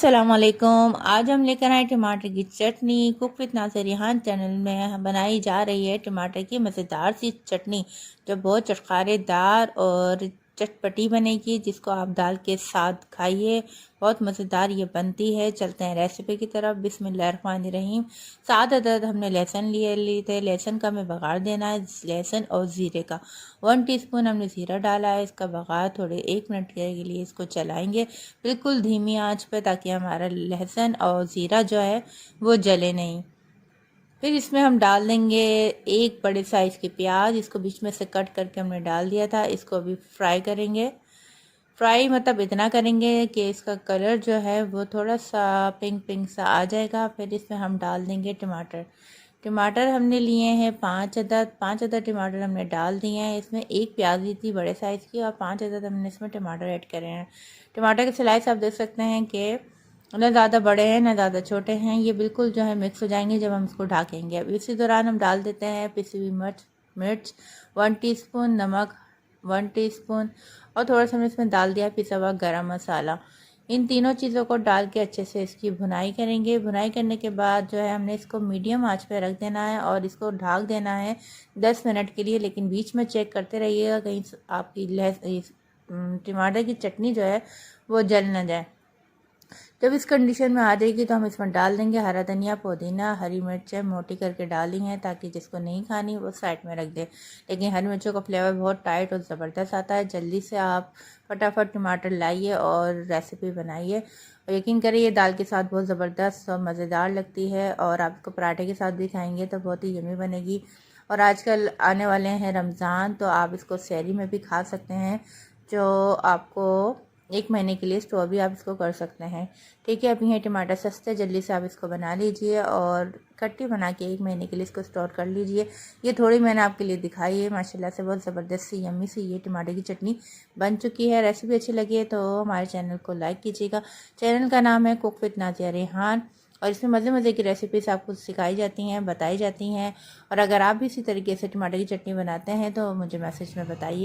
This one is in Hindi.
अस्सलाम वालेकुम। आज हम लेकर आए टमाटर की चटनी। Cook with Nazia Rihan channel में बनाई जा रही है टमाटर की मज़ेदार सी चटनी जो बहुत चटखारेदार और चटपटी बनेगी, जिसको आप दाल के साथ खाइए। बहुत मज़ेदार ये बनती है। चलते हैं रेसिपी की तरफ। बिस्मिल्लाहिर्रहमानिर्रहीम। 7 अदद हमने लहसुन लिए थे। लहसुन का हमें बघार देना है, लहसुन और ज़ीरे का। 1 टीस्पून हमने ज़ीरा डाला है। इसका बघार थोड़े 1 मिनट के लिए इसको चलाएंगे बिल्कुल धीमी आंच पे, ताकि हमारा लहसुन और ज़ीरा जो है वो जले नहीं। फिर इसमें हम डाल देंगे एक बड़े साइज़ की प्याज। इसको बीच में से कट करके हमने डाल दिया था। इसको अभी फ्राई करेंगे। फ्राई मतलब इतना करेंगे कि इसका कलर जो है वो थोड़ा सा पिंक पिंक सा आ जाएगा। फिर इसमें हम डाल देंगे टमाटर। टमाटर हमने लिए हैं 5 अदद टमाटर हमने डाल दिए हैं। इसमें एक प्याज ली थी बड़े साइज़ की और 5 अदद हमने इसमें टमाटर ऐड करे हैं। टमाटर के स्लाइस आप देख सकते हैं कि ना ज़्यादा बड़े हैं ना ज़्यादा छोटे हैं। ये बिल्कुल जो है मिक्स हो जाएंगे जब हम इसको ढाकेंगे। अब इसी दौरान हम डाल देते हैं पिसी हुई मिर्च 1 टीस्पून, नमक 1 टीस्पून और थोड़ा सा हमने इसमें डाल दिया पिसा हुआ गरम मसाला। इन तीनों चीज़ों को डाल के अच्छे से इसकी भुनाई करेंगे। भुनाई करने के बाद जो है हमने इसको मीडियम आंच पे रख देना है और इसको ढक देना है 10 मिनट के लिए। लेकिन बीच में चेक करते रहिएगा कहीं आपकी टमाटर की चटनी जो है वो जल ना जाए। जब इस कंडीशन में आ जाएगी तो हम इसमें डाल देंगे हरा धनिया, पुदीना, हरी मिर्चें मोटी करके डाली हैं, ताकि जिसको नहीं खानी वो साइड में रख दे। लेकिन हरी मिर्चों का फ्लेवर बहुत टाइट और ज़बरदस्त आता है। जल्दी से आप फटाफट टमाटर लाइए और रेसिपी बनाइए। और यकीन करिए ये दाल के साथ बहुत ज़बरदस्त और मज़ेदार लगती है और आप इसको पराठे के साथ भी खाएंगे तो बहुत ही यम्मी बनेगी। और आजकल आने वाले हैं रमज़ान, तो आप इसको सहरी में भी खा सकते हैं, जो आपको 1 महीने के लिए स्टोर भी आप इसको कर सकते हैं। ठीक है, अभी ये टमाटर सस्ते, जल्दी से आप इसको बना लीजिए और खट्टी बना के 1 महीने के लिए इसको स्टोर कर लीजिए। ये थोड़ी मैंने आपके लिए दिखाई है, माशाल्लाह से बहुत ज़बरदस्त सी यम्मी सी ये टमाटर की चटनी बन चुकी है। रेसिपी अच्छी लगी है तो हमारे चैनल को लाइक कीजिएगा। चैनल का नाम है कुक विद नाज़िया रिहान और इसमें मज़े मज़े की रेसिपीज़ आपको सिखाई जाती हैं, बताई जाती हैं। और अगर आप भी इसी तरीके से टमाटर की चटनी बनाते हैं तो मुझे मैसेज में बताइए।